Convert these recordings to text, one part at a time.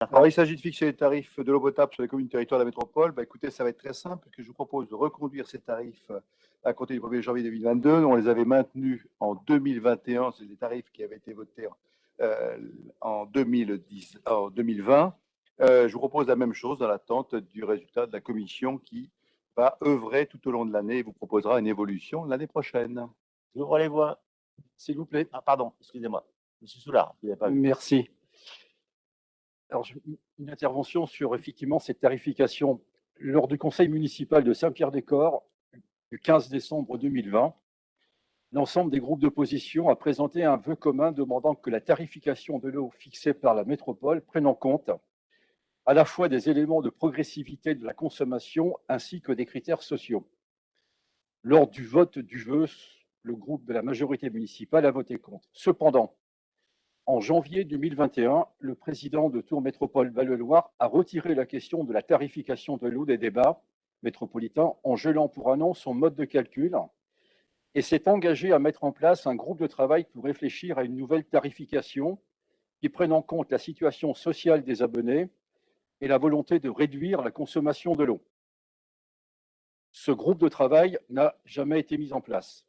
Alors, il s'agit de fixer les tarifs de l'eau potable sur les communes territoires de la métropole. Écoutez, ça va être très simple, puisque je vous propose de reconduire ces tarifs à compter du 1er janvier 2022. On les avait maintenus en 2021, c'est les tarifs qui avaient été votés en 2020. Je vous propose la même chose dans l'attente du résultat de la commission qui va œuvrer tout au long de l'année et vous proposera une évolution l'année prochaine. J'ouvre les voix. S'il vous plaît. Ah, pardon, excusez-moi. Monsieur Soulard, vous n'avez pas vu. Merci. Alors, une intervention sur effectivement cette tarification. Lors du conseil municipal de Saint-Pierre-des-Corps, du 15 décembre 2020, l'ensemble des groupes d'opposition a présenté un vœu commun demandant que la tarification de l'eau fixée par la métropole prenne en compte à la fois des éléments de progressivité de la consommation ainsi que des critères sociaux. Lors du vote du vœu, le groupe de la majorité municipale a voté contre. Cependant, en janvier 2021, le président de Tours Métropole Val-de-Loire a retiré la question de la tarification de l'eau des débats métropolitains en gelant pour un an son mode de calcul et s'est engagé à mettre en place un groupe de travail pour réfléchir à une nouvelle tarification qui prenne en compte la situation sociale des abonnés et la volonté de réduire la consommation de l'eau. Ce groupe de travail n'a jamais été mis en place.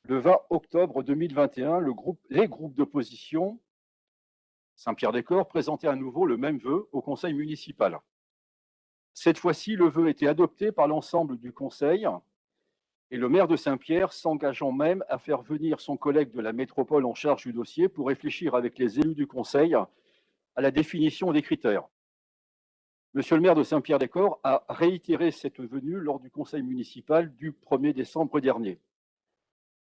Le 20 octobre 2021, les groupes d'opposition Saint-Pierre-des-Corps présentait à nouveau le même vœu au conseil municipal. Cette fois-ci, le vœu était adopté par l'ensemble du conseil et le maire de Saint-Pierre s'engageant même à faire venir son collègue de la métropole en charge du dossier pour réfléchir avec les élus du conseil à la définition des critères. Monsieur le maire de Saint-Pierre-des-Corps a réitéré cette venue lors du conseil municipal du 1er décembre dernier.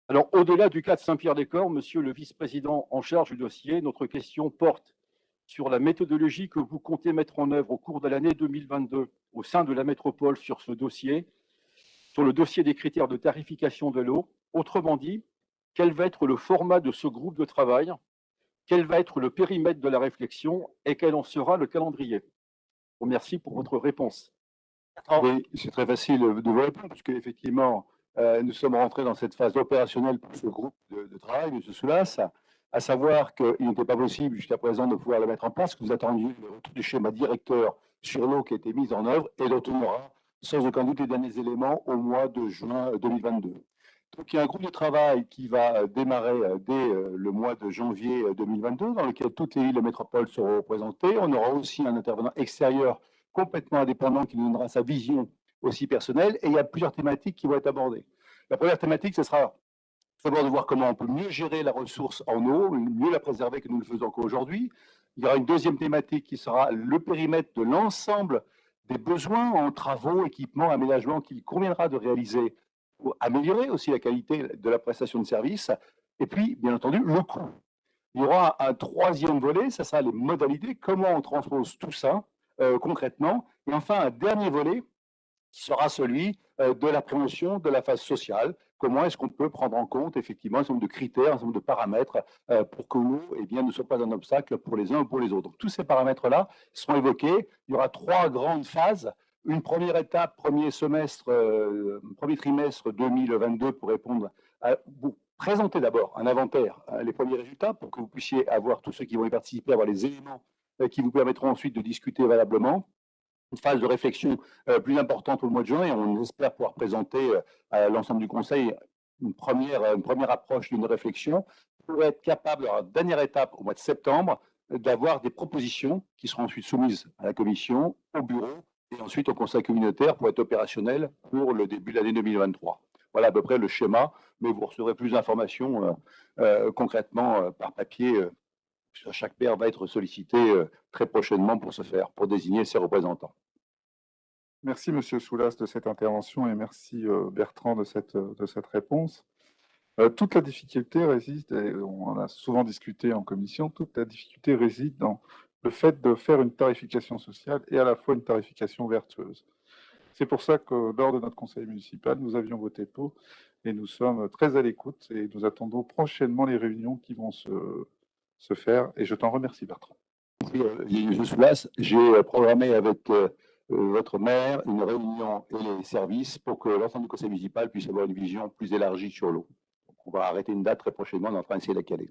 Alors, au-delà du cas de Saint-Pierre-des-Corps, monsieur le vice-président en charge du dossier, notre question porte sur la méthodologie que vous comptez mettre en œuvre au cours de l'année 2022 au sein de la métropole sur ce dossier, sur le dossier des critères de tarification de l'eau. Autrement dit, quel va être le format de ce groupe de travail, quel va être le périmètre de la réflexion et quel en sera le calendrier? Je vous remercie pour votre réponse. Oui, c'est très facile de vous répondre, puisque effectivement, nous sommes rentrés dans cette phase opérationnelle pour ce groupe de travail, M. Soulas, à savoir qu'il n'était pas possible jusqu'à présent de pouvoir le mettre en place, que vous attendiez le retour du schéma directeur sur l'eau qui a été mis en œuvre, et dont on aura sans aucun doute les derniers éléments au mois de juin 2022. Donc il y a un groupe de travail qui va démarrer dès le mois de janvier 2022, dans lequel toutes les villes de métropole seront représentées. On aura aussi un intervenant extérieur complètement indépendant qui nous donnera sa vision aussi personnelle, et il y a plusieurs thématiques qui vont être abordées. La première thématique, ce sera d'abord de voir comment on peut mieux gérer la ressource en eau, mieux la préserver que nous le faisons qu'aujourd'hui. Il y aura une deuxième thématique qui sera le périmètre de l'ensemble des besoins en travaux, équipements, aménagements qu'il conviendra de réaliser pour améliorer aussi la qualité de la prestation de service. Et puis, bien entendu, le coût. Il y aura un troisième volet, ça sera les modalités, comment on transpose tout ça concrètement. Et enfin, un dernier volet qui sera celui de la prévention de la phase sociale. Comment est-ce qu'on peut prendre en compte effectivement un certain nombre de critères, un certain nombre de paramètres pour que l'eau ne soit pas un obstacle pour les uns ou pour les autres. Donc tous ces paramètres-là seront évoqués. Il y aura trois grandes phases. Une première étape, premier trimestre 2022 pour répondre à vous présenter d'abord un inventaire, les premiers résultats pour que vous puissiez avoir tous ceux qui vont y participer, avoir les éléments qui vous permettront ensuite de discuter valablement. Une phase de réflexion plus importante au mois de juin, et on espère pouvoir présenter à l'ensemble du Conseil une première approche d'une réflexion pour être capable, à la dernière étape, au mois de septembre, d'avoir des propositions qui seront ensuite soumises à la Commission, au Bureau, et ensuite au Conseil communautaire pour être opérationnel pour le début de l'année 2023. Voilà à peu près le schéma, mais vous recevrez plus d'informations concrètement par papier. Chaque maire va être sollicité très prochainement pour ce faire, pour désigner ses représentants. Merci Monsieur Soulas de cette intervention et merci Bertrand de cette réponse. Toute la difficulté réside, et on en a souvent discuté en commission, toute la difficulté réside dans le fait de faire une tarification sociale et à la fois une tarification vertueuse. C'est pour ça que lors de notre conseil municipal, nous avions voté pour et nous sommes très à l'écoute et nous attendons prochainement les réunions qui vont se faire et je t'en remercie Bertrand. Monsieur Soulas, j'ai programmé avec votre maire une réunion et les services pour que l'ensemble du conseil municipal puisse avoir une vision plus élargie sur l'eau. On va arrêter une date très prochainement, on est en train d'essayer de la caler.